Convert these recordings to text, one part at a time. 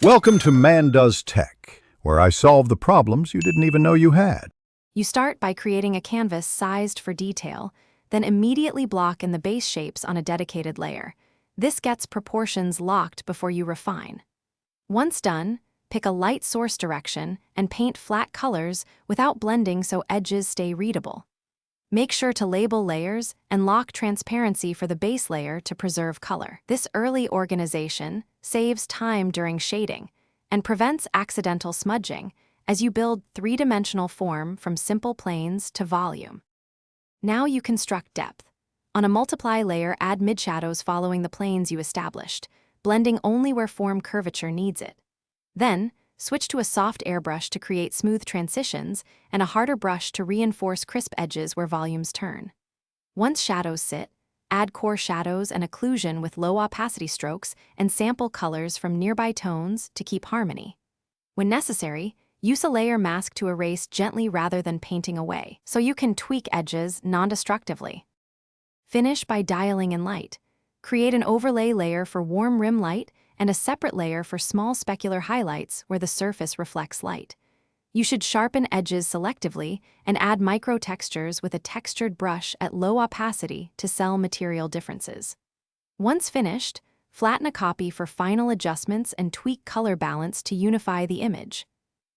Welcome to Man Does Tech, where I solve the problems you didn't even know you had. You start by creating a canvas sized for detail, then immediately block in the base shapes on a dedicated layer. This gets proportions locked before you refine. Once done, pick a light source direction and paint flat colors without blending so edges stay readable. Make sure to label layers and lock transparency for the base layer to preserve color. This early organization saves time during shading and prevents accidental smudging as you build three-dimensional form from simple planes to volume. Now you construct depth. On a multiply layer, add midshadows following the planes you established, blending only where form curvature needs it. Then, switch to a soft airbrush to create smooth transitions and a harder brush to reinforce crisp edges where volumes turn. Once shadows sit, add core shadows and occlusion with low opacity strokes and sample colors from nearby tones to keep harmony. When necessary, use a layer mask to erase gently rather than painting away, so you can tweak edges non-destructively. Finish by dialing in light. Create an overlay layer for warm rim light and a separate layer for small specular highlights where the surface reflects light. You should sharpen edges selectively and add micro textures with a textured brush at low opacity to sell material differences. Once finished, flatten a copy for final adjustments and tweak color balance to unify the image.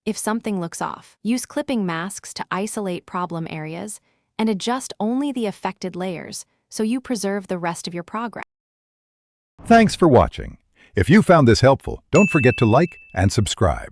If something looks off, use clipping masks to isolate problem areas and adjust only the affected layers so you preserve the rest of your progress. Thanks for watching. If you found this helpful, don't forget to like and subscribe.